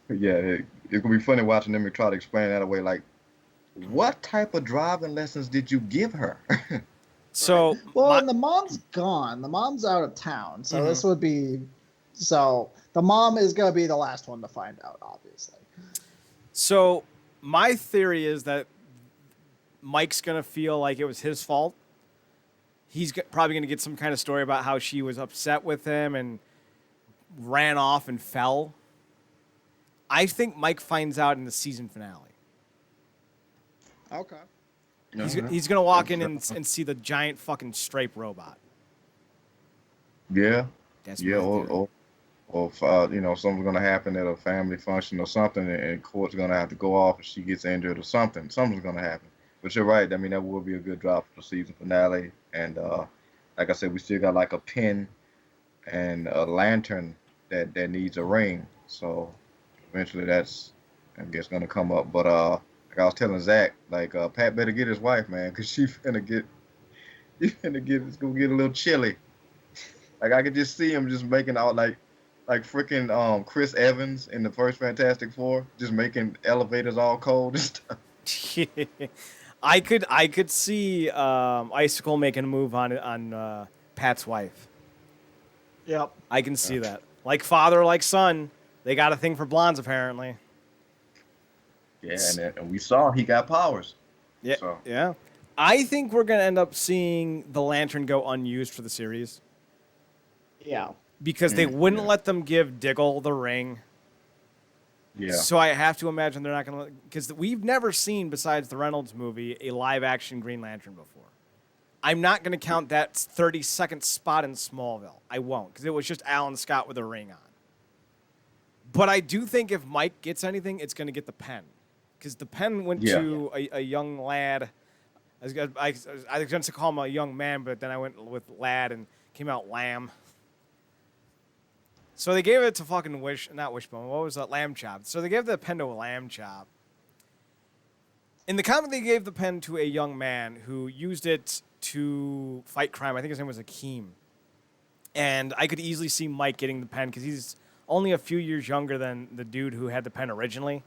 Yeah, it's gonna be funny watching them try to explain that away. Like, what type of driving lessons did you give her? Right. So Well, my and the mom's gone. The mom's out of town. So mhm. this would be. So the mom is going to be the last one to find out, obviously. So my theory is that Mike's gonna feel like it was his fault. Probably gonna get some kind of story about how she was upset with him and ran off and fell. I think Mike finds out in the season finale. Okay. He's gonna walk in and see the giant fucking stripe robot. Yeah, That's yeah, my theory. or if, something's gonna happen at a family function or something, and court's gonna have to go off, and she gets injured or something. Something's gonna happen. But you're right. I mean, that will be a good drop for the season finale. And like I said, we still got like a pin and a lantern that needs a ring. So eventually, that's I guess gonna come up. But like I was telling Zach, like Pat better get his wife, man, cause it's gonna get a little chilly. Like I could just see him just making out like freaking Chris Evans in the first Fantastic Four, just making elevators all cold and stuff. I could see Icicle making a move on Pat's wife. Yep. I can see that. Like father, like son. They got a thing for blondes apparently. Yeah, and we saw he got powers. Yeah, So yeah. I think we're gonna end up seeing the lantern go unused for the series Yeah. because they wouldn't yeah, let them give Diggle the ring. yeah, So I have to imagine they're not gonna, because we've never seen besides the Reynolds movie a live action Green Lantern before. I'm not gonna count that 30-second spot in Smallville. I won't because it was just Alan Scott with a ring on. But I do think if Mike gets anything, it's gonna get the pen, because the pen went yeah. to a young lad. I was going to call him a young man, but then I went with lad and came out lamb. So they gave it to fucking not Wishbone. What was that? Lamb Chop. So they gave the pen to a Lamb Chop. In the comic, they gave the pen to a young man who used it to fight crime. I think his name was Akeem. And I could easily see Mike getting the pen because he's only a few years younger than the dude who had the pen originally.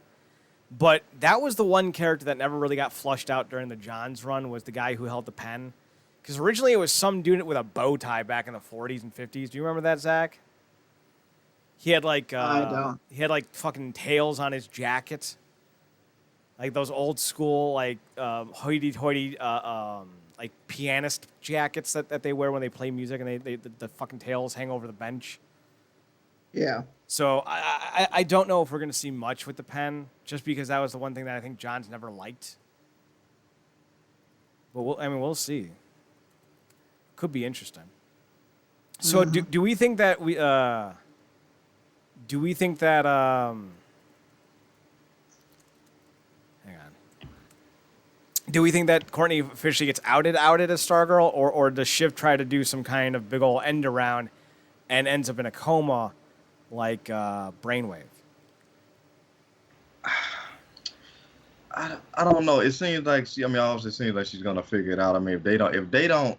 But that was the one character that never really got flushed out during the Johns run, was the guy who held the pen. Because originally it was some dude with a bow tie back in the 40s and 50s. Do you remember that, Zach? He had I don't. fucking tails on his jacket, like those old school hoity-toity like pianist jackets that they wear when they play music, and the fucking tails hang over the bench. Yeah. So I don't know if we're gonna see much with the pen, just because that was the one thing that I think John's never liked. But we'll see. Could be interesting. So do we think that hang on. Do we think that Courtney officially gets outed as Stargirl, or does Shiv try to do some kind of big ol' end around and ends up in a coma like Brainwave? I don't know. It seems like obviously it seems like she's gonna figure it out. I mean, if they don't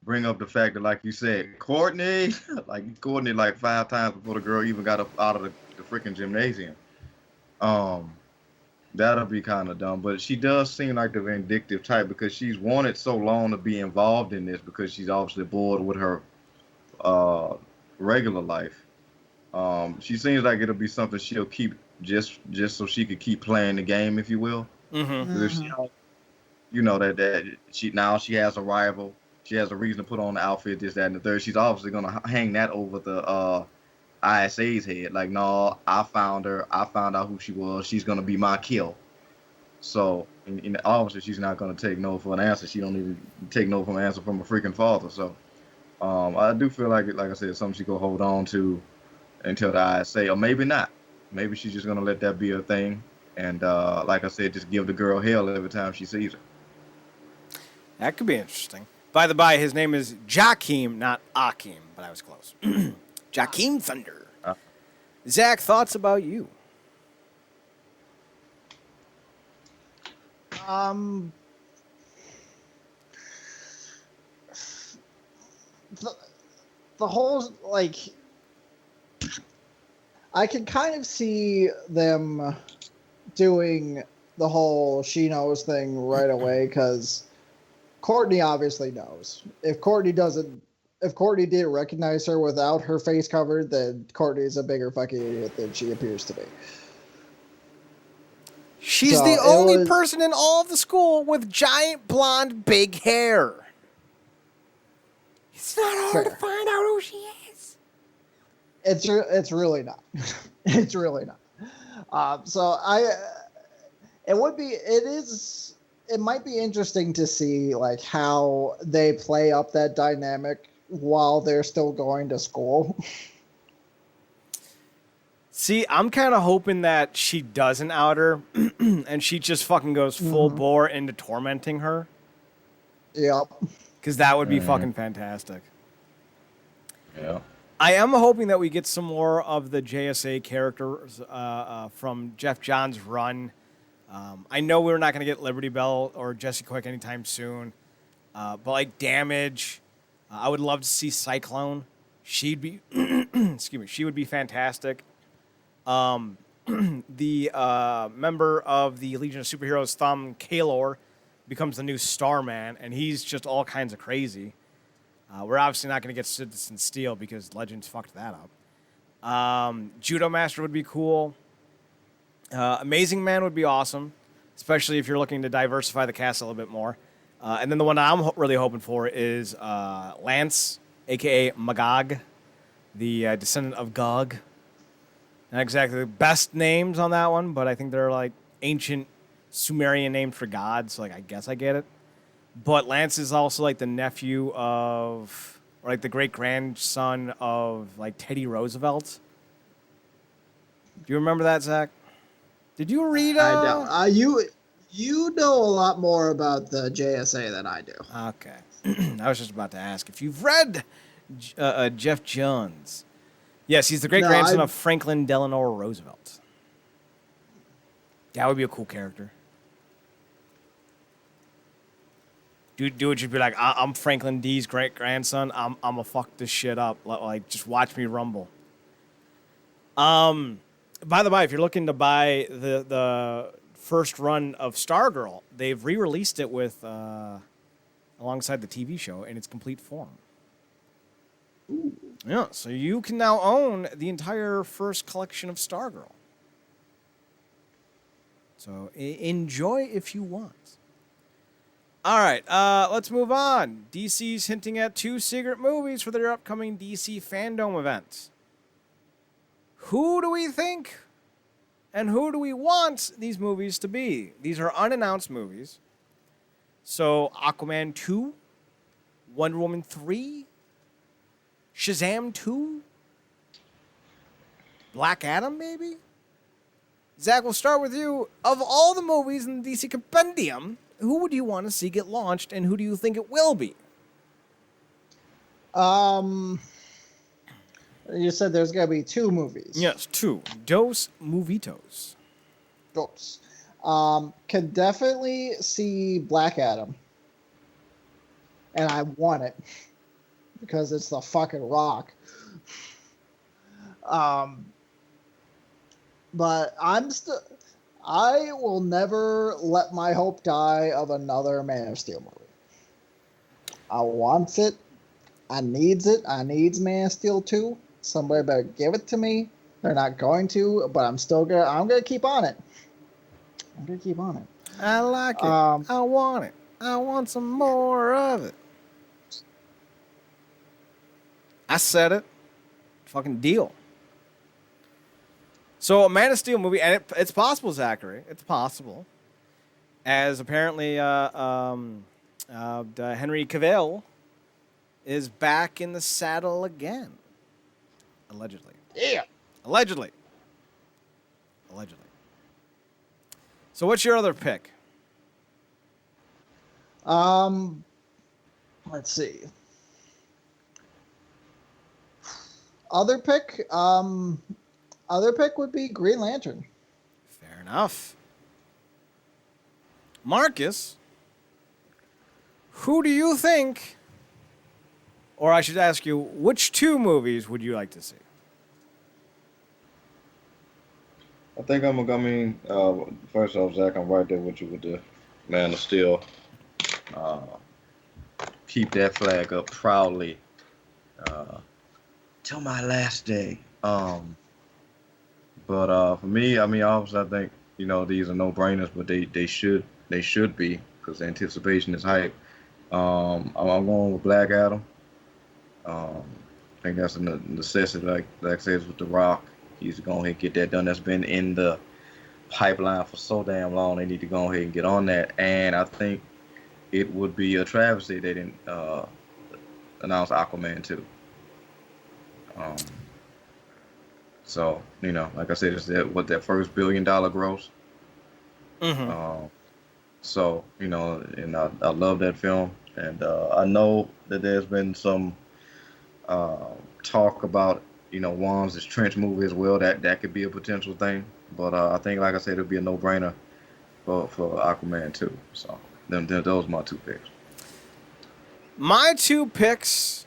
bring up the fact that, like you said, Courtney, like 5 times before the girl even got up out of the freaking gymnasium. That'll be kind of dumb. But she does seem like the vindictive type because she's wanted so long to be involved in this because she's obviously bored with her uh, regular life. She seems like it'll be something she'll keep just so she could keep playing the game, if you will. Mm-hmm. Because if she, that she has a rival, she has a reason to put on the outfit, this, that, and the third. She's obviously gonna hang that over the ISA's head. Like, no, I found her. I found out who she was. She's gonna be my kill. So, and obviously, she's not gonna take no for an answer. She don't even take no for an answer from a freaking father. So, I do feel like I said, something she gonna hold on to until the ISA, or maybe not. Maybe she's just gonna let that be a thing, and like I said, just give the girl hell every time she sees her. That could be interesting. By the by, his name is Jakeem, not Akeem, but I was close. Jakeem Thunder. Zach, thoughts about you? The whole, like, I can kind of see them doing the whole she knows thing right away because Courtney obviously knows. If Courtney didn't recognize her without her face covered, then Courtney is a bigger fucking idiot than she appears to be. She's the only person in all of the school with giant blonde big hair. It's not hard to find out who she is. It's really not. It's really not. It might be interesting to see like how they play up that dynamic while they're still going to school. See, I'm kind of hoping that she doesn't out her and she just fucking goes full bore into tormenting her. Yep. Because that would be fucking fantastic. Yeah. I am hoping that we get some more of the JSA characters from Jeff Johns' run. I know we're not going to get Liberty Bell or Jesse Quick anytime soon. But like Damage, I would love to see Cyclone. She'd be, excuse me, she would be fantastic. The member of the Legion of Superheroes, Thumb Kalor, becomes the new Starman, and he's just all kinds of crazy. We're obviously not going to get Citizen Steel because Legends fucked that up. Judo Master would be cool. Amazing Man would be awesome, especially if you're looking to diversify the cast a little bit more. And then the one I'm really hoping for is Lance, a.k.a. Magog, the descendant of Gog. Not exactly the best names on that one, but I think they're like ancient Sumerian names for gods, so like I guess I get it. But Lance is also like the nephew of, or like the great-grandson of like Teddy Roosevelt. Do you remember that, Zach? Did you read? I don't. You know a lot more about the JSA than I do. Okay. I was just about to ask if you've read Jeff Johns. Yes, he's the great-grandson of Franklin Delano Roosevelt. That would be a cool character. Do what you'd be like, I'm Franklin D's great-grandson. I'm going to fuck this shit up. Like, just watch me rumble. By the way, if you're looking to buy the first run of Stargirl, they've re-released it with alongside the TV show in its complete form. Ooh. Yeah, so you can now own the entire first collection of Stargirl. So enjoy if you want. All right, let's move on. DC's hinting at 2 secret movies for their upcoming DC Fandom event. Who do we think and who do we want these movies to be? These are unannounced movies. So Aquaman 2, Wonder Woman 3, Shazam 2, Black Adam, maybe? Zach, we'll start with you. Of all the movies in the DC Compendium, who would you want to see get launched, and who do you think it will be? You said there's going to be 2 movies. Yes, 2. Dos movitos. Dos. Can definitely see Black Adam. And I want it. Because it's the fucking Rock. But I will never let my hope die of another Man of Steel movie. I want it. I needs it. I needs Man of Steel 2. Somebody better give it to me. They're not going to, but I'm gonna keep on it. I'm gonna keep on it. I like it. I want it. I want some more of it. I said it. Fucking deal. So a Man of Steel movie, and it's possible, Zachary. It's possible. As apparently Henry Cavill is back in the saddle again. Allegedly. Yeah. Allegedly. So what's your other pick? Let's see. Other pick would be Green Lantern. Fair enough. Marcus, who do you think, or I should ask you, which 2 movies would you like to see? I think first off, Zach, I'm right there with you with the Man of Steel. Uh, Keep that flag up proudly uh, till my last day. But for me, I mean, obviously, I think these are no brainers, but they should be because anticipation is hype. I'm going with Black Adam. I think that's a necessity, like I said, with The Rock. He's going to get that done. That's been in the pipeline for so damn long. They need to go ahead and get on that. And I think it would be a travesty they didn't announce Aquaman 2. So, like I said, it's that first $1 billion gross. Mm-hmm. So, and I love that film. And I know that there's been some talk about, Wan's Trench movie as well. That could be a potential thing. But I think, like I said, it'll be a no-brainer for Aquaman 2. So, those are my two picks. My two picks,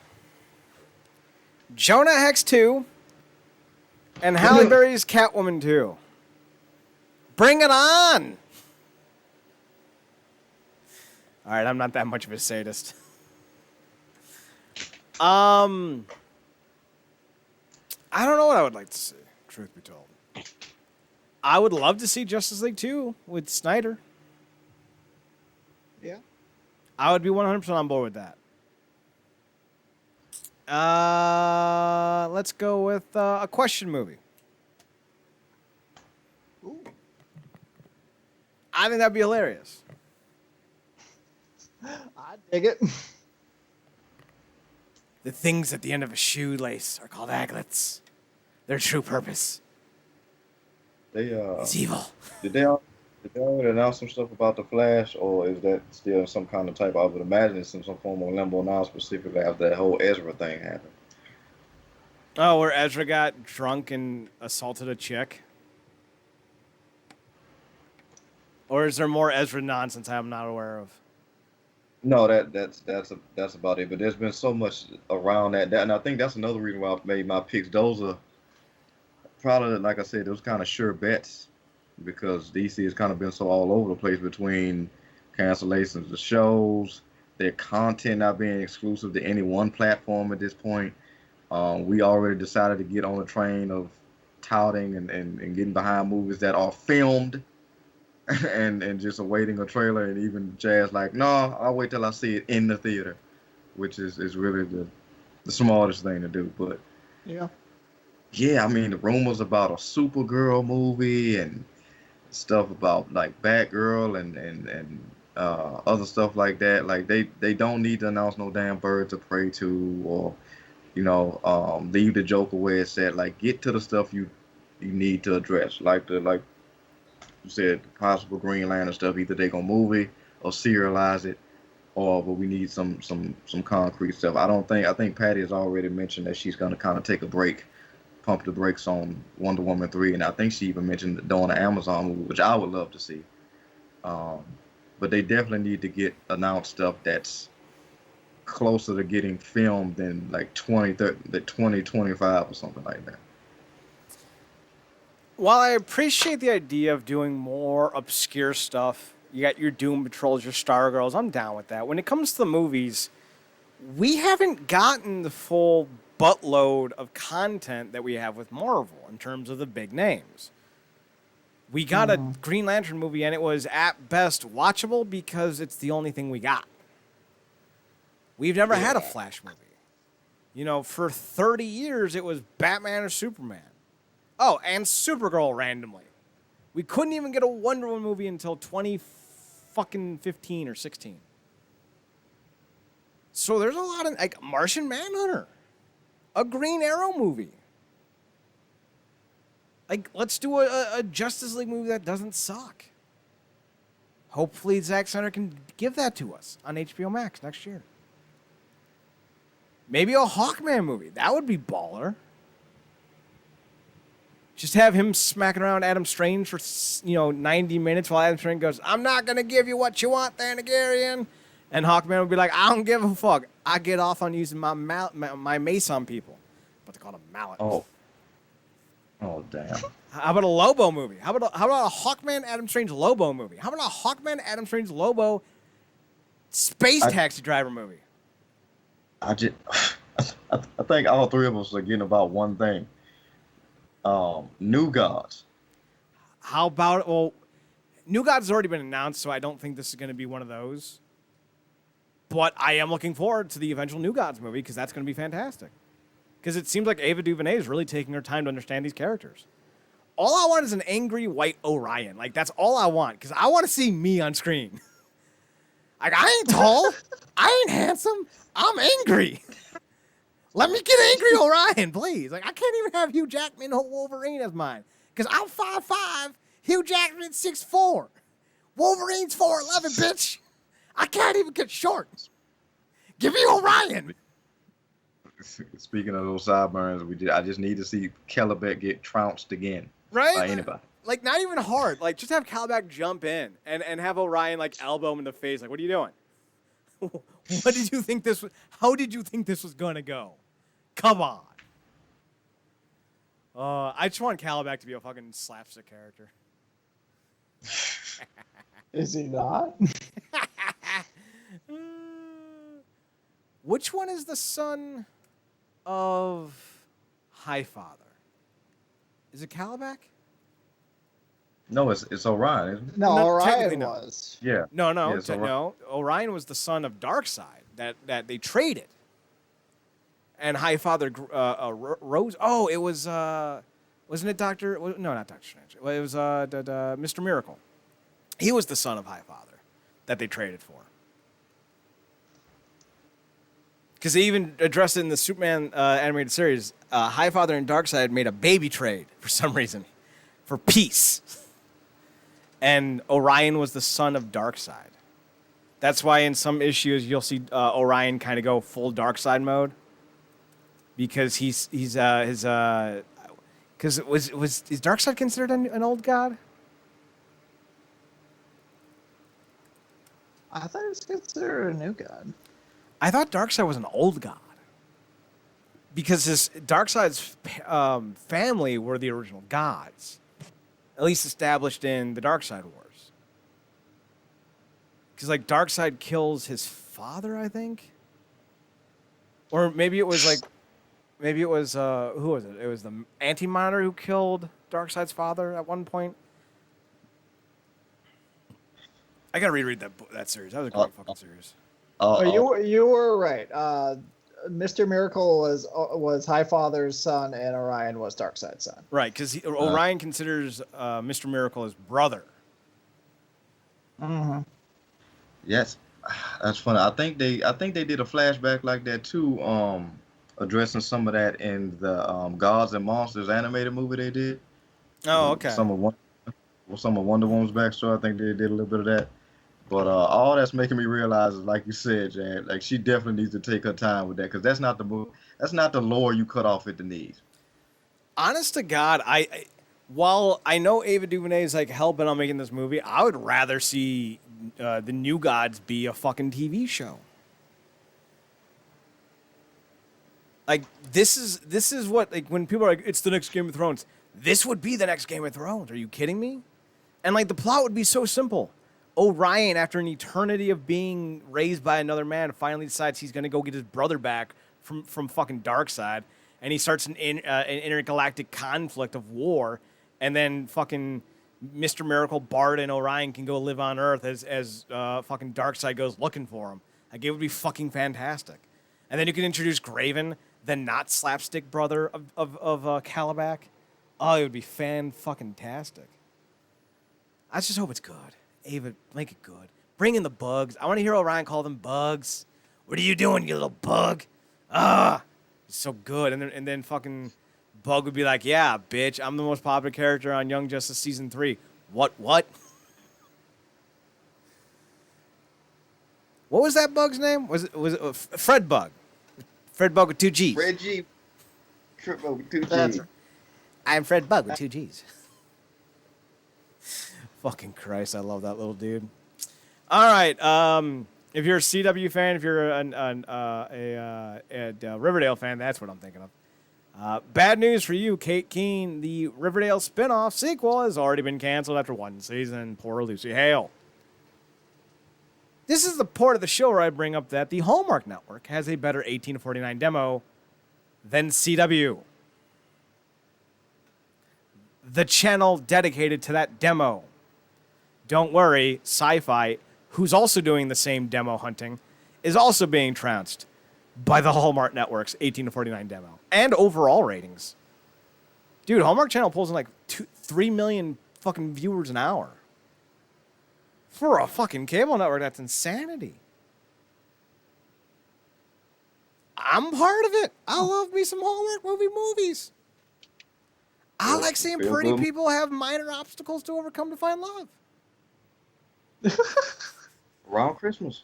Jonah Hex 2 and Halle Berry's Catwoman 2. Bring it on! All right, I'm not that much of a sadist. I don't know what I would like to see, truth be told. I would love to see Justice League 2 with Snyder. Yeah. I would be 100% on board with that. Let's go with a question movie. Ooh. I think that'd be hilarious. I dig it. The things at the end of a shoelace are called aglets. Their true purpose is evil. Did they already announce some stuff about the Flash, or is that still some kind of type? I would imagine it's some form of limbo now, specifically after that whole Ezra thing happened. Oh, where Ezra got drunk and assaulted a chick? Or is there more Ezra nonsense I'm not aware of? No, that's about it. But there's been so much around that, and I think that's another reason why I made my picks. Those are probably, like I said, those kind of sure bets because DC has kind of been so all over the place between cancellations of shows, their content not being exclusive to any one platform at this point. We already decided to get on the train of touting and getting behind movies that are filmed and just awaiting a trailer, and even Jazz like, no, I'll wait till I see it in the theater, which is really the smartest thing to do. But yeah, I mean, the rumors about a Supergirl movie and stuff about like Batgirl and other stuff like that, like they don't need to announce no damn Birds of Prey 2 or leave the Joker where it's at. Like, get to the stuff you need to address, like you said, possible Green Lantern stuff. Either they gonna movie or serialize it, but we need some concrete stuff. I think Patty has already mentioned that she's gonna kind of take a break, pump the brakes on Wonder Woman 3, and I think she even mentioned doing an Amazon movie, which I would love to see. But they definitely need to get announced stuff that's closer to getting filmed than like 2025 or something like that. While I appreciate the idea of doing more obscure stuff, you got your Doom Patrols, your Stargirls, I'm down with that. When it comes to the movies, we haven't gotten the full buttload of content that we have with Marvel in terms of the big names. We got a Green Lantern movie, and it was at best watchable because it's the only thing we got. We've never had a Flash movie. For 30 years, it was Batman or Superman. Oh, and Supergirl randomly. We couldn't even get a Wonder Woman movie until 2015 or 16. So there's a lot of, like, Martian Manhunter. A Green Arrow movie. Like, let's do a Justice League movie that doesn't suck. Hopefully Zack Snyder can give that to us on HBO Max next year. Maybe a Hawkman movie. That would be baller. Just have him smacking around Adam Strange for 90 minutes while Adam Strange goes, I'm not going to give you what you want, Thanagarian. And Hawkman would be like, I don't give a fuck. I get off on using my mace on people. But they call it a mallet. Oh, damn. How about a Lobo movie? How about a Hawkman Adam Strange Lobo movie? How about a Hawkman Adam Strange Lobo space taxi driver movie? I think all three of us are getting about one thing. New Gods. How about New Gods has already been announced, so I don't think this is going to be one of those. But I am looking forward to the eventual New Gods movie because that's going to be fantastic. Because it seems like Ava DuVernay is really taking her time to understand these characters. All I want is an angry white Orion. Like, that's all I want, because I want to see me on screen. Like, I ain't tall. I ain't handsome. I'm angry. Let me get angry Orion, please. Like, I can't even have Hugh Jackman Wolverine as mine, because I'm 5'5", Hugh Jackman's 6'4". Wolverine's 4'11", bitch. I can't even get short. Give me Orion. Speaking of those sideburns, I just need to see Kellebec get trounced again. Right? By anybody. Like, not even hard. Like, just have Kellebec jump in and have Orion, like, elbow him in the face. Like, what are you doing? What did you think this was? How did you think this was going to go? Come on. I just want Kellebec to be a fucking slapstick character. Is he not? Which one is the son of Highfather? Is it Kellebec? No, it's Orion, isn't it? No, No, Orion technically no. was. Yeah. No, Yeah, no. Orion was the son of Darkseid that they traded. And Highfather Rose. Oh, it was wasn't it Doctor? No, not Doctor Strange. It was Mr. Miracle. He was the son of Highfather that they traded for. Because they even addressed it in the Superman animated series. Highfather and Darkseid made a baby trade for some reason, for peace. And Orion was the son of Darkseid. That's why in some issues you'll see Orion kind of go full Darkseid mode, because is Darkseid considered an old god? I thought it was considered a new god. I thought Darkseid was an old god, because Darkseid's family were the original gods, at least established in the Darkseid Wars. Because like Darkseid kills his father, I think, or maybe it was who was it? It was the Anti-Monitor who killed Darkseid's father at one point. I gotta reread that series. That was a great fucking series. You were right. Mr. Miracle was Highfather's son, and Orion was Darkseid's son. Right, because Orion considers Mr. Miracle his brother. Mm-hmm. Yes, that's funny. I think they did a flashback like that too, addressing some of that in the Gods and Monsters animated movie they did. Oh, okay. Some of Wonder Woman's backstory. I think they did a little bit of that. But all that's making me realize is, like you said, Jan, like she definitely needs to take her time with that, because that's not the lore you cut off at the knees. Honest to God, while I know Ava DuVernay is like hell-bent on making this movie, I would rather see the New Gods be a fucking TV show. Like this is what, like, when people are like, it's the next Game of Thrones. This would be the next Game of Thrones. Are you kidding me? And like the plot would be so simple. Orion, after an eternity of being raised by another man, finally decides he's going to go get his brother back from fucking Darkseid, and he starts an intergalactic conflict of war, and then fucking Mr. Miracle, Bard, and Orion can go live on Earth as fucking Darkseid goes looking for him. Like, it would be fucking fantastic. And then you can introduce Graven, the not slapstick brother of Kellebec. Oh, it would be fan-fucking-tastic. I just hope it's good. Ava, make it good. Bring in the bugs. I want to hear Orion call them bugs. What are you doing, you little bug? It's so good. And then fucking Bug would be like, yeah, bitch, I'm the most popular character on Young Justice Season 3. What? What was that bug's name? Was it Fred Bug? Fred Bug with 2 G's. Reggie. Triple with 2 G's. That's right. I'm Fred Bug with 2 G's. Fucking Christ, I love that little dude. All right, if you're a CW fan, if you're a Riverdale fan, that's what I'm thinking of. Bad news for you, Katy Keen. The Riverdale spin-off sequel has already been canceled after one season. Poor Lucy Hale. This is the part of the show where I bring up that the Hallmark Network has a better 18 to 49 demo than CW. The channel dedicated to that demo. Don't worry, Sci-Fi, who's also doing the same demo hunting, is also being trounced by the Hallmark Network's 18 to 49 demo. And overall ratings. Dude, Hallmark Channel pulls in like 3 million fucking viewers an hour. For a fucking cable network, that's insanity. I'm part of it. I love me some Hallmark movies. I like seeing pretty people have minor obstacles to overcome to find love. Around Christmas.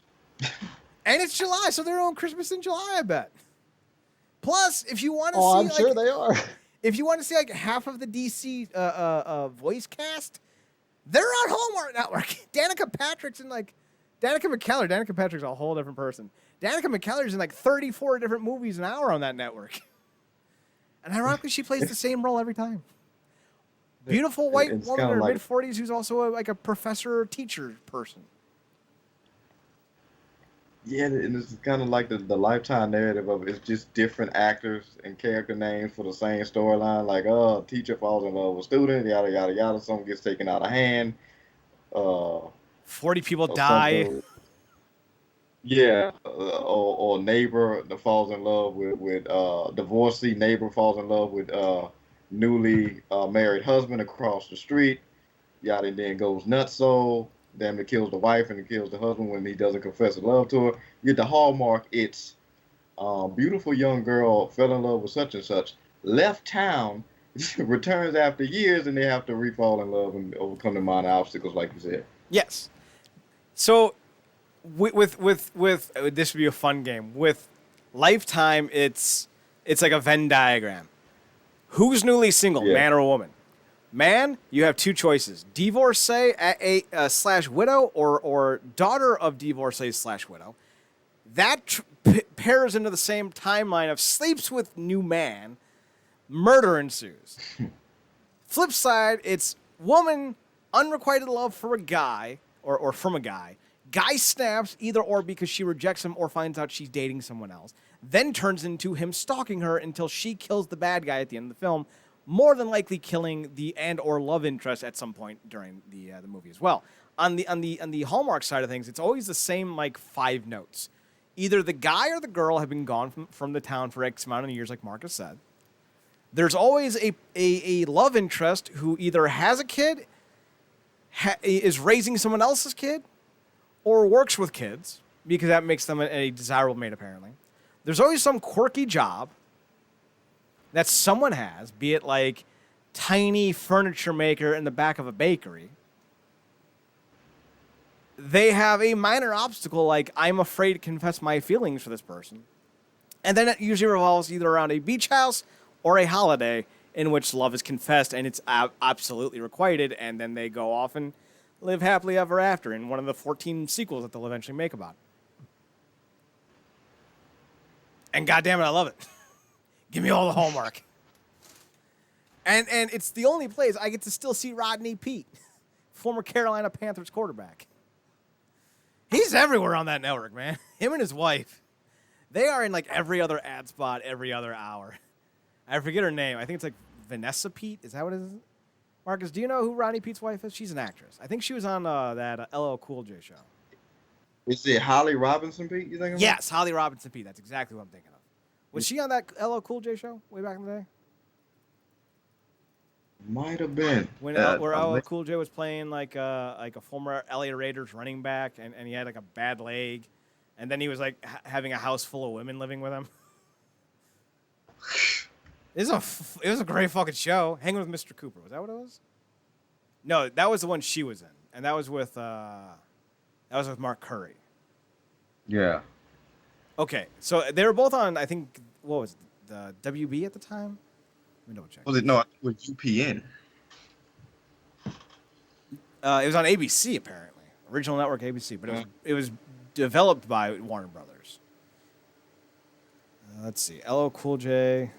And it's July, so they're on Christmas in July, I bet. Plus, if you want to see, I'm sure they are. If you want to see like half of the DC voice cast, they're on Hallmark Network. Danica Patrick's in like Danica McKellar. Danica Patrick's a whole different person. Danica McKellar's in like 34 different movies an hour on that network. And ironically, she plays the same role every time. Beautiful white woman in her mid-40s who's also like a professor or teacher person. Yeah, and it's kind of like the lifetime narrative of it's just different actors and character names for the same storyline. Like, teacher falls in love with student, yada, yada, yada. Someone gets taken out of hand. 40 people die. Yeah, or neighbor that falls in love with divorcee neighbor falls in love with newly married husband across the street. Yada, and then goes nutso. Then it kills the wife and it kills the husband when he doesn't confess his love to her. You get the Hallmark. It's beautiful young girl fell in love with such and such, left town, returns after years, and they have to re-fall in love and overcome the minor obstacles, like you said. Yes. So, with this would be a fun game. With Lifetime, it's like a Venn diagram. Who's newly single, man or woman? Man, you have two choices: divorcee slash widow, or daughter of divorcee slash widow. That pairs into the same timeline of sleeps with new man, murder ensues. Flip side, it's woman unrequited love for a guy or from a guy. Guy snaps either or because she rejects him or finds out she's dating someone else. Then turns into him stalking her until she kills the bad guy at the end of the film. More than likely killing the and or love interest at some point during the movie as well. On the Hallmark side of things, it's always the same like 5 notes. Either the guy or the girl have been gone from the town for X amount of years, like Marcus said. There's always a love interest who either has a kid, is raising someone else's kid, or works with kids, because that makes them a desirable mate, apparently. There's always some quirky job that someone has, be it like tiny furniture maker in the back of a bakery. They have a minor obstacle like, I'm afraid to confess my feelings for this person. And then it usually revolves either around a beach house or a holiday in which love is confessed and it's absolutely requited, and then they go off and live happily ever after in one of the 14 sequels that they'll eventually make about it. And goddamn it, I love it. Give me all the Hallmark. And it's the only place I get to still see Rodney Peete, former Carolina Panthers quarterback. He's everywhere on that network, man. Him and his wife. They are in like every other ad spot every other hour. I forget her name. I think it's like Vanessa Peete. Is that what it is? Marcus, do you know who Rodney Pete's wife is? She's an actress. I think she was on that LL Cool J show. Is it Holly Robinson Peete, you think? Yes, Holly Robinson Peete. That's exactly what I'm thinking of. Was she on that LL Cool J show way back in the day? Might have been. Where LL Cool J was playing like a former LA Raiders running back, and he had like a bad leg, and then he was like having a house full of women living with him. It was a great fucking show. Hanging with Mr. Cooper. Was that what it was? No, that was the one she was in, and that was with Mark Curry. Yeah. Okay, so they were both on, I think, what was it, the WB at the time? Let me double check. Was it? No, it was UPN. It was on ABC, apparently. Original network ABC, but it was developed by Warner Brothers. Let's see. LL Cool J.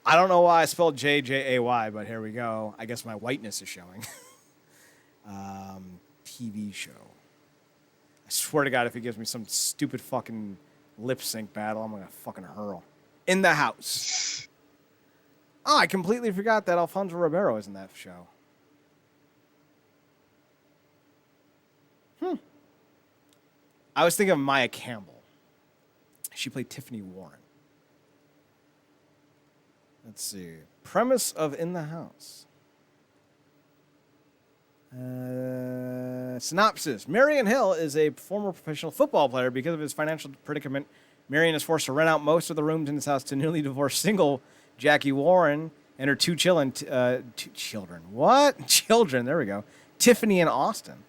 I don't know why I spelled J-J-A-Y, but here we go. I guess my whiteness is showing. TV show. I swear to God, if he gives me some stupid fucking lip sync battle, I'm gonna fucking hurl. In the House. Oh, I completely forgot that Alfonso Ribeiro is in that show. I was thinking of Maya Campbell. She played Tiffany Warren. Let's see. Premise of In the House. Synopsis. Marion Hill is a former professional football player. Because of his financial predicament, Marion is forced to rent out most of the rooms in his house to newly divorced single Jackie Warren and her two children. Children. There we go. Tiffany and Austin.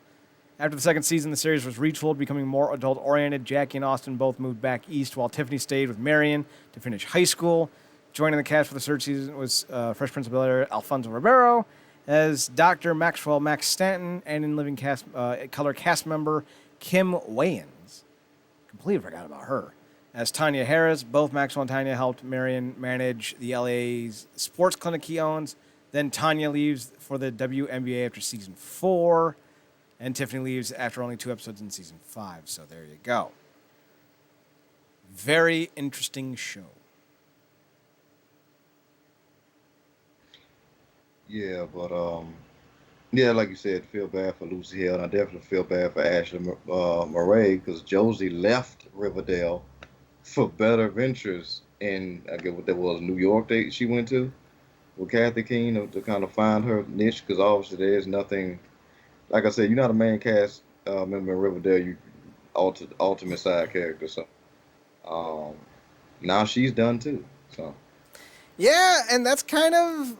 After the second season, the series was retooled, becoming more adult-oriented. Jackie and Austin both moved back east, while Tiffany stayed with Marion to finish high school. Joining the cast for the third season was Fresh Prince of Bel-Air Alfonso Ribeiro as Dr. Maxwell Max Stanton, and in living color cast member Kim Wayans. Completely forgot about her. As Tanya Harris, both Maxwell and Tanya helped Marion manage the LA's sports clinic he owns. Then Tanya leaves for the WNBA after season 4. And Tiffany leaves after only 2 episodes in season 5. So there you go. Very interesting show. Yeah, but yeah, like you said, feel bad for Lucy Hill, and I definitely feel bad for Ashley Murray, because Josie left Riverdale for better ventures in, I guess what that was, New York she went to with Katy Keen to kind of find her niche, because obviously there is nothing. Like I said, you're not a main cast member in Riverdale. You ultimate side character. So now she's done too. So yeah, and that's kind of,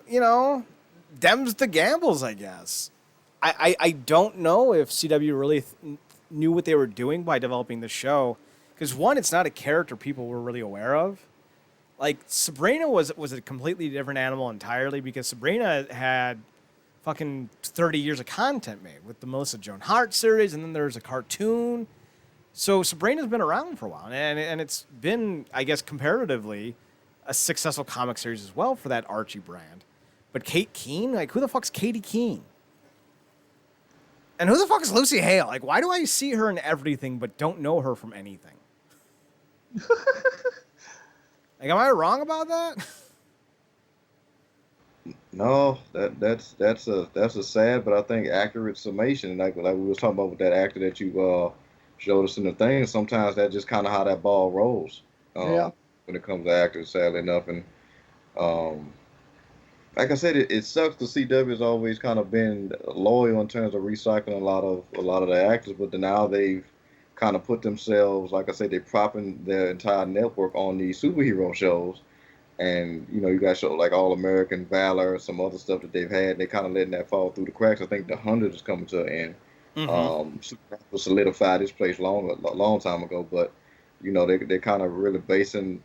them's the gambles, I guess. I don't know if CW really knew what they were doing by developing the show, because one, it's not a character people were really aware of. Like Sabrina was a completely different animal entirely, because Sabrina had fucking 30 years of content made with the Melissa Joan Hart series, and then there's a cartoon. So Sabrina's been around for a while, and it's been, I guess, comparatively a successful comic series as well for that Archie brand. But Katy Keen? Like, who the fuck's Katy Keen? And who the fuck is Lucy Hale? Like, why do I see her in everything but don't know her from anything? Like, am I wrong about that? no, that's a sad but I think accurate summation. Like we was talking about with that actor that you showed us in the thing. Sometimes that's just kind of how that ball rolls. Yeah. When it comes to actors, sadly enough, and like I said, it sucks. The CW has always kind of been loyal in terms of recycling a lot of the actors, but then now they've kind of put themselves, like I said, they're propping their entire network on these superhero shows. And, you got shows like All American Valor, some other stuff that they've had. They're kind of letting that fall through the cracks. I think The 100 is coming to an end. Supernatural solidified this place a long time ago, but, they're kind of really basing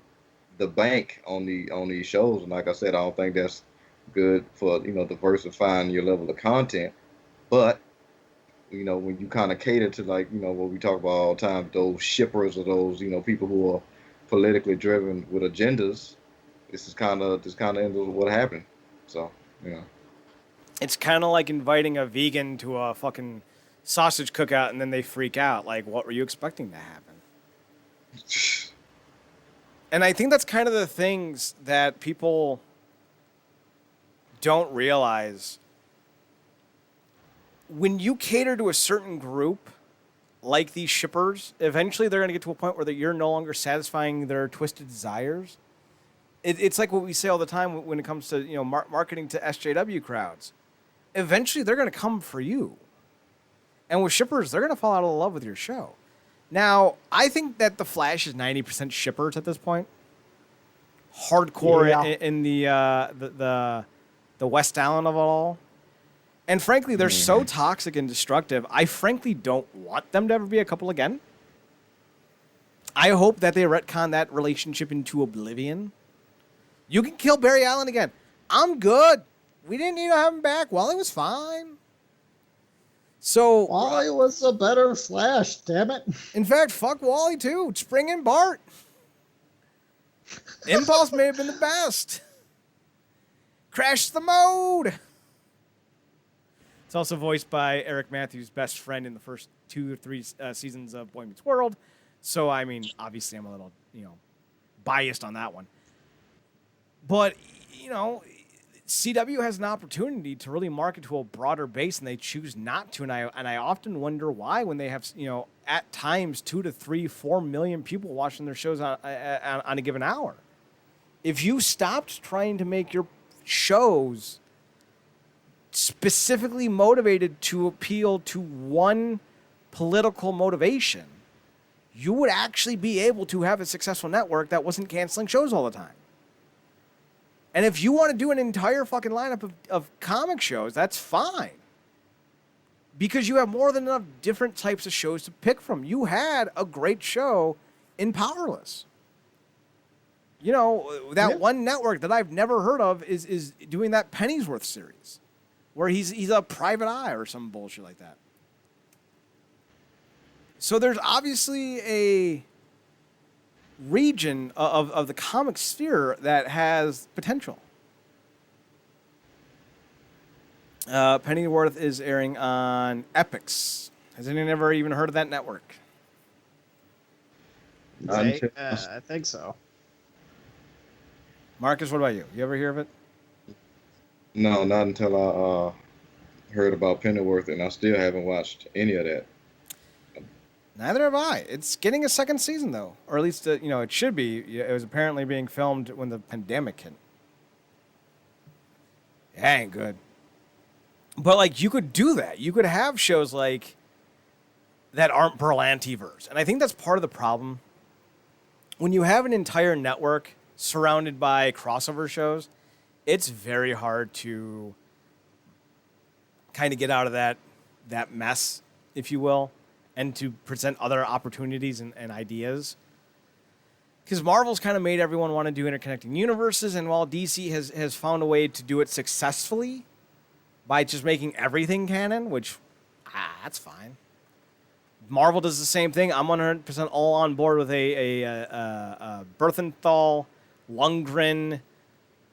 the bank on these shows. And like I said, I don't think that's good for, diversifying your level of content. But, when you kind of cater to, like, what we talk about all the time, those shippers or those, people who are politically driven with agendas, this kind of ends with what happened. So, It's kind of like inviting a vegan to a fucking sausage cookout and then they freak out. Like, what were you expecting to happen? And I think that's kind of the things that people don't realize. When you cater to a certain group, like these shippers, eventually they're going to get to a point where you're no longer satisfying their twisted desires. It's like what we say all the time when it comes to marketing to SJW crowds. Eventually, they're going to come for you. And with shippers, they're going to fall out of love with your show. Now, I think that The Flash is 90% shippers at this point. Hardcore in the West Allen of it all. And frankly, they're so toxic and destructive, I frankly don't want them to ever be a couple again. I hope that they retcon that relationship into oblivion. You can kill Barry Allen again. I'm good. We didn't need to have him back. Wally was fine. So Wally was a better Flash, damn it. In fact, fuck Wally too. Just bring in Bart. Impulse may have been the best. Crash the mode! It's also voiced by Eric Matthews' best friend in the first 2 or 3 seasons of Boy Meets World. So, I mean, obviously I'm a little, biased on that one. But, CW has an opportunity to really market to a broader base, and they choose not to. And I often wonder why, when they have, at times 2 to 3, 4 million people watching their shows on a given hour. If you stopped trying to make your shows specifically motivated to appeal to one political motivation, you would actually be able to have a successful network that wasn't canceling shows all the time. And if you want to do an entire fucking lineup of comic shows, that's fine. Because you have more than enough different types of shows to pick from. You had a great show in Powerless. One network that I've never heard of is doing that Pennyworth series, where he's a private eye or some bullshit like that. So there's obviously a region of the comic sphere that has potential. Pennyworth is airing on Epix. Has anyone ever even heard of that network? I think so. Marcus, what about you? You ever hear of it? No, not until I heard about Pennyworth, and I still haven't watched any of that. Neither have I. It's getting a second season, though. Or at least, it should be. It was apparently being filmed when the pandemic hit. It ain't good. But, you could do that. You could have shows that aren't Berlanti-verse. And I think that's part of the problem. When you have an entire network surrounded by crossover shows, it's very hard to kind of get out of that mess, if you will, and to present other opportunities and ideas. Because Marvel's kind of made everyone want to do interconnecting universes, and while DC has found a way to do it successfully by just making everything canon, which, that's fine. Marvel does the same thing. I'm 100% all on board with a Berthenthal, Lundgren,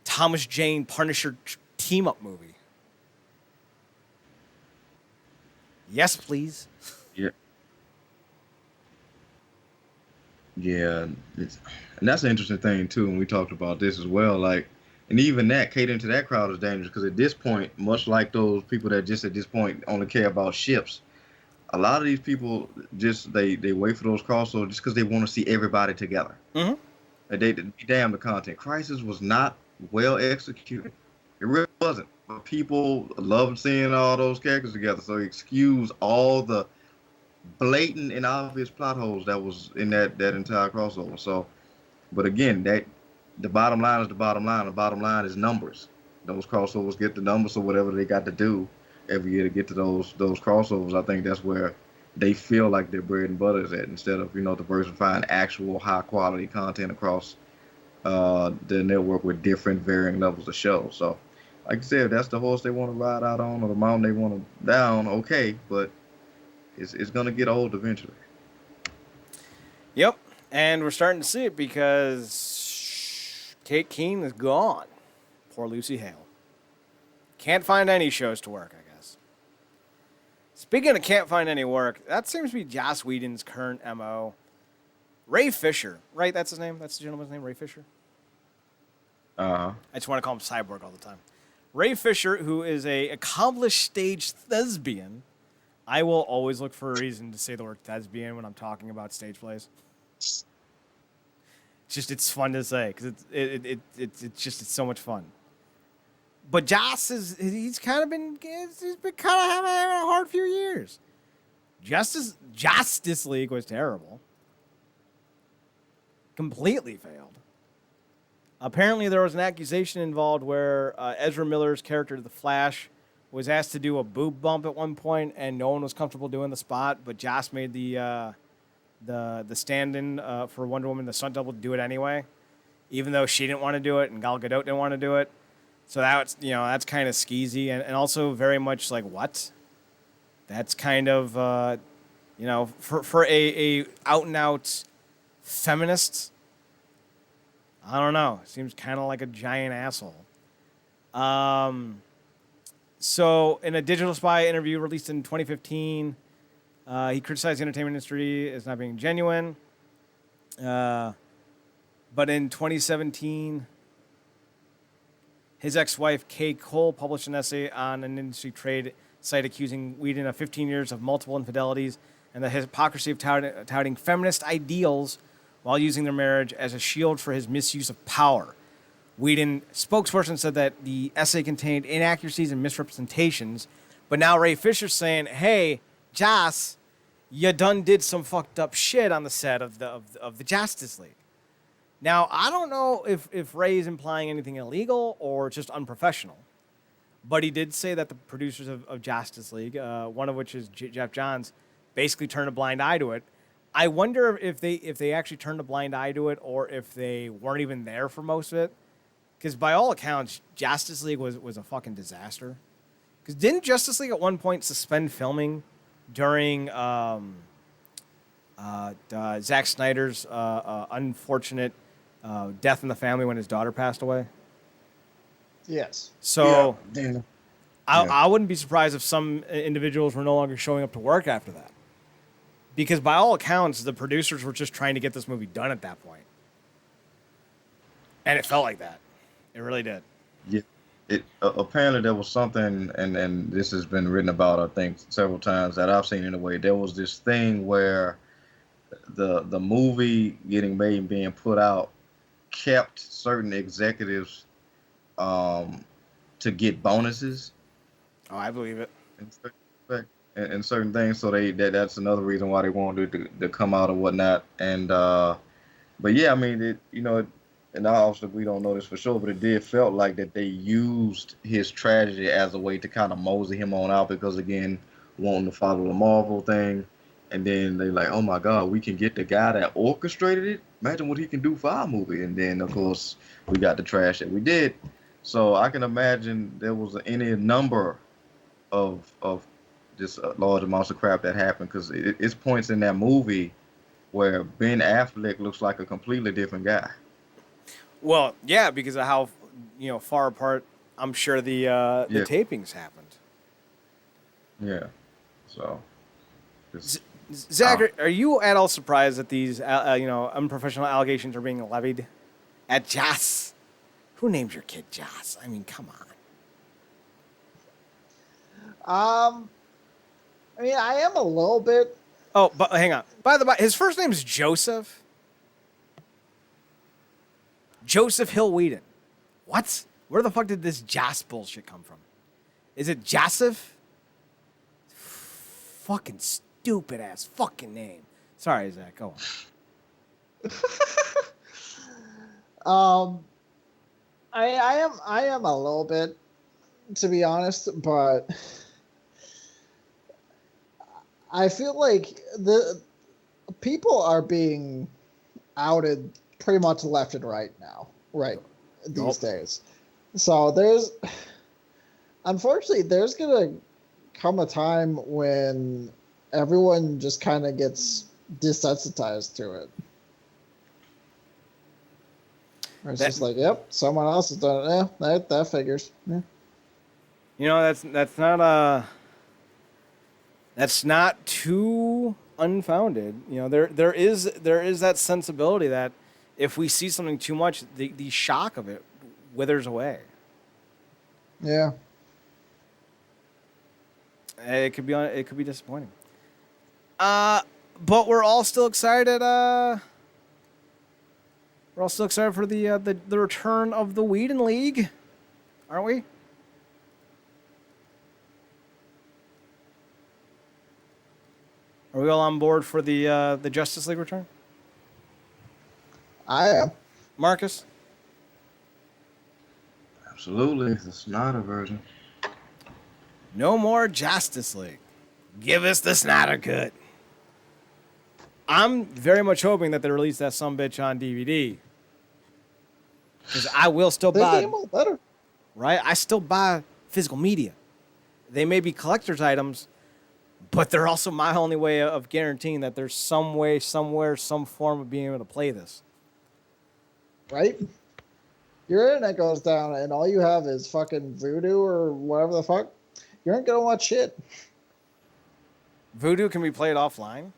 Thomas Jane, Punisher team-up movie. Yes, please. Yeah. Yeah. And that's an interesting thing, too, and we talked about this as well. And even that, catering to that crowd is dangerous, because at this point, much like those people that just at this point only care about ships, a lot of these people just, they wait for those crossovers just because they want to see everybody together. Mm-hmm. They damn the content. Crisis was not well executed. It really wasn't. But people loved seeing all those characters together, so excuse all the blatant and obvious plot holes that was in that entire crossover. So, but again, the bottom line is the bottom line. The bottom line is numbers. Those crossovers get the numbers, so whatever they got to do every year to get to those crossovers, I think that's where they feel like their bread and butter is at, instead of diversifying actual high quality content across the network with different varying levels of shows. So, like I said, if that's the horse they want to ride out on, or the mountain they want to down, okay, but it's gonna get old eventually. Yep, and we're starting to see it because Katy Keen is gone. Poor Lucy Hale. Can't find any shows to work, I guess. Speaking of can't find any work, that seems to be Joss Whedon's current MO. Ray Fisher, right? That's his name? That's the gentleman's name, Ray Fisher? Uh-huh. I just want to call him Cyborg all the time. Ray Fisher, who is a accomplished stage thespian. I will always look for a reason to say the word thespian when I'm talking about stage plays. It's fun to say because it's so much fun. But Joss he's kind of been having a hard few years. Justice League was terrible. Completely failed. Apparently there was an accusation involved where Ezra Miller's character, The Flash, was asked to do a boob bump at one point, and no one was comfortable doing the spot, but Joss made the stand-in for Wonder Woman, the stunt double, do it anyway, even though she didn't want to do it and Gal Gadot didn't want to do it. So that's kind of skeezy and also very much like, what? That's kind of for a out and out feminist. I don't know. Seems kind of like a giant asshole. So in a Digital Spy interview released in 2015, he criticized the entertainment industry as not being genuine. But in 2017, his ex-wife, Kay Cole, published an essay on an industry trade site accusing Whedon of 15 years of multiple infidelities and the hypocrisy of touting feminist ideals while using their marriage as a shield for his misuse of power. Whedon spokesperson said that the essay contained inaccuracies and misrepresentations, but now Ray Fisher's saying, hey, Joss, you done did some fucked up shit on the set of the Justice League. Now, I don't know if Ray is implying anything illegal or just unprofessional, but he did say that the producers of Justice League, one of which is Jeff Johns, basically turned a blind eye to it. I wonder if they actually turned a blind eye to it or if they weren't even there for most of it. Because by all accounts, Justice League was a fucking disaster. Because didn't Justice League at one point suspend filming during Zack Snyder's unfortunate death in the family when his daughter passed away? Yes. So Yeah. I wouldn't be surprised if some individuals were no longer showing up to work after that. Because by all accounts, the producers were just trying to get this movie done at that point. And it felt like that. It really did. Yeah. It apparently there was something, and this has been written about, I think, several times that I've seen in a way. There was this thing where the movie getting made and being put out kept certain executives to get bonuses. Oh, I believe it. And certain things, so that's another reason why they wanted it to come out or whatnot. And but yeah, I mean, and obviously we don't know this for sure, but it did felt like that they used his tragedy as a way to kind of mosey him on out because again, wanting to follow the Marvel thing, and then they like, oh my God, we can get the guy that orchestrated it. Imagine what he can do for our movie, and then of course we got the trash that we did. So I can imagine there was any number of just large amounts of crap that happened because it's points in that movie where Ben Affleck looks like a completely different guy. Well, yeah, because of how far apart I'm sure the tapings happened. Yeah, so. Zach, are you at all surprised that these unprofessional allegations are being levied at Joss? Who named your kid Joss? I mean, come on. I mean, I am a little bit. Oh, but hang on. By the way, his first name is Joseph. Joseph Hill Whedon. What? Where the fuck did this Joss bullshit come from? Is it Joseph? Fucking stupid ass fucking name. Sorry, Zach. Go on. I am a little bit, to be honest, but I feel like the people are being outed pretty much left and right now, right these days. So unfortunately, there's gonna come a time when everyone just kind of gets desensitized to it. It's just like, yep, someone else has done it. Yeah, that figures. Yeah. That's not too unfounded. There is that sensibility that if we see something too much, the shock of it withers away. Yeah. It could be disappointing. But we're all still excited. We're all still excited for the return of the Whedon League, aren't we? Are we all on board for the Justice League return? I am. Marcus? Absolutely. The Snyder version. No more Justice League. Give us the Snyder cut. I'm very much hoping that they release that sumbitch on DVD. Because I will still buy. Better. Right? I still buy physical media. They may be collector's items, but they're also my only way of guaranteeing that there's some way, somewhere, some form of being able to play this. Right? your internet goes down and all you have is fucking Voodoo or whatever the fuck, you aren't gonna watch shit. Voodoo can be played offline?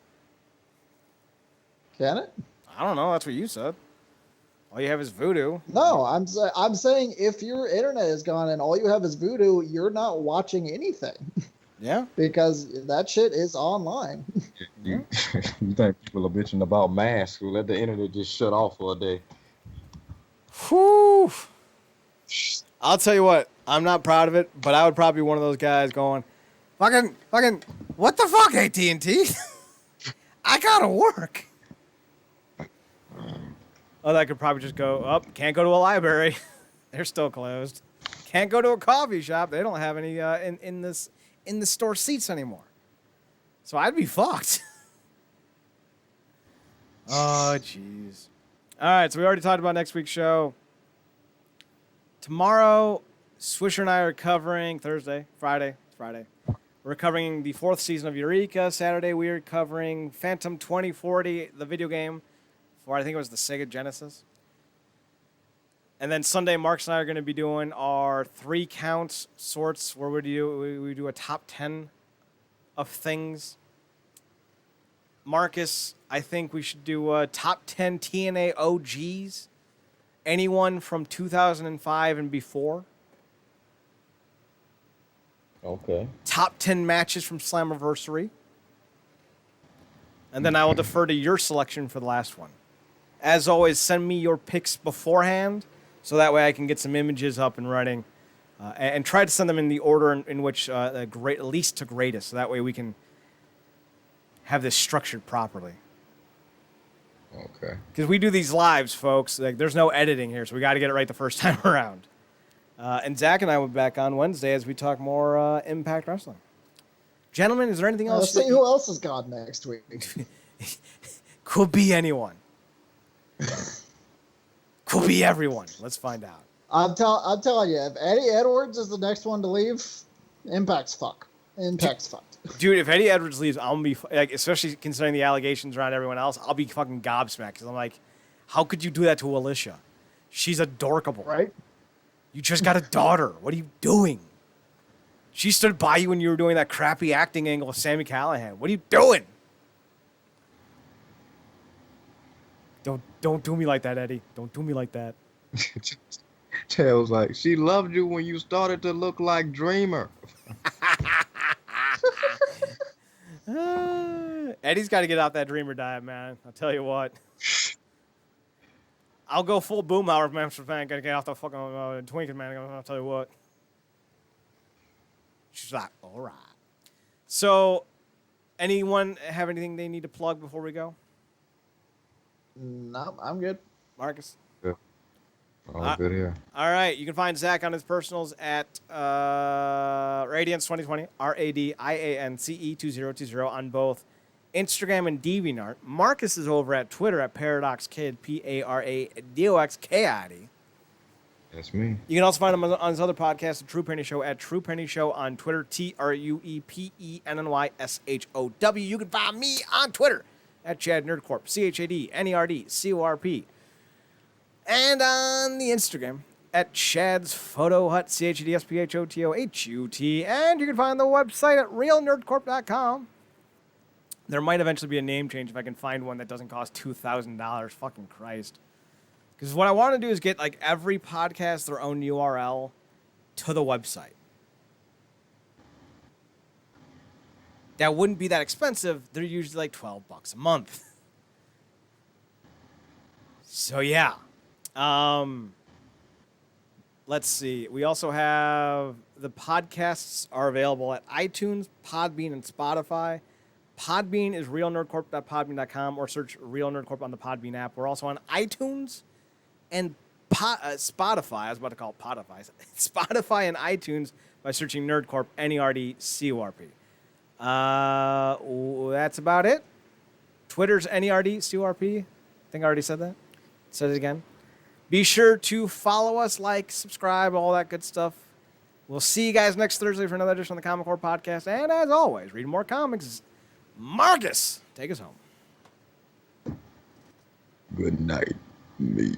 Can it? I don't know. That's what you said. All you have is Voodoo. No, I'm saying if your internet is gone and all you have is Voodoo, you're not watching anything. Yeah. Because that shit is online. You think people are bitching about masks? Let the internet just shut off for a day. Whew. I'll tell you what. I'm not proud of it, but I would probably be one of those guys going, fucking, what the fuck, AT&T? I gotta work. Oh, that could probably just go up. Can't go to a library. They're still closed. Can't go to a coffee shop. They don't have any in the store seats anymore. So I'd be fucked. Oh, jeez. All right, so we already talked about next week's show. Tomorrow, Swisher and I are covering Friday. We're covering the 4th season of Eureka. Saturday, we are covering Phantom 2040, the video game. For I think it was the Sega Genesis. And then Sunday, Marks and I are going to be doing our 3 count sorts where we do a top 10 of things. Marcus, I think we should do a top 10 TNA OGs. Anyone from 2005 and before. Okay. Top 10 matches from Slammiversary. And then I will defer to your selection for the last one. As always, send me your picks beforehand, so that way I can get some images up and running, and try to send them in the order in which least to greatest, so that way we can have this structured properly. Okay. Because we do these lives, folks. Like, there's no editing here, so we got to get it right the first time around. And Zach and I will be back on Wednesday as we talk more Impact Wrestling. Gentlemen, is there anything else? Let's see who else is gone next week. Could be anyone. Could be everyone. Let's find out. I'm telling you, if Eddie Edwards is the next one to leave, Impact's fucked. Dude, if Eddie Edwards leaves, I'm gonna be like, especially considering the allegations around everyone else, I'll be fucking gobsmacked because I'm like, how could you do that to Alicia? She's adorkable. Right? You just got a daughter. What are you doing? She stood by you when you were doing that crappy acting angle with Sami Callihan. What are you doing? Don't do me like that, Eddie. Don't do me like that. Tails like, she loved you when you started to look like Dreamer. Eddie's got to get out that Dreamer diet, man. I'll tell you what. I'll go full Boomhauer if Memphis fan got to get off the fucking Twinkie, man. I'll tell you what. She's like, all right. So, anyone have anything they need to plug before we go? No, I'm good. Marcus? Yeah. All good here. All right. You can find Zach on his personals at Radiance 2020, RADIANCE 2020 on both Instagram and DeviantArt. Marcus is over at Twitter at ParadoxKid, PARADOXKID. That's me. You can also find him on his other podcast, The True Penny Show, at True Penny Show on Twitter, TruePennyShow. You can find me on Twitter at Chad NerdCorp, ChadNerdCorp. And on the Instagram at Chad's Photo Hut, ChadSPHOTOHUT. And you can find the website at realnerdcorp.com. There might eventually be a name change if I can find one that doesn't cost $2,000. Fucking Christ. Because what I want to do is get like every podcast their own URL to the website. That wouldn't be that expensive. They're usually like $12 a month. So yeah. Let's see. We also have the podcasts are available at iTunes, Podbean, and Spotify. Podbean is realnerdcorp.podbean.com or search Real Nerdcorp on the Podbean app. We're also on iTunes and Spotify. I was about to call it Podify. Spotify and iTunes by searching NerdCorp, NERDCORP. That's about it. Twitter's NERDCORP. I think I already said that. Said it again. Be sure to follow us, like, subscribe, all that good stuff. We'll see you guys next Thursday for another edition of the ComicCorp Podcast. And as always, read more comics. Marcus, take us home. Good night, mate.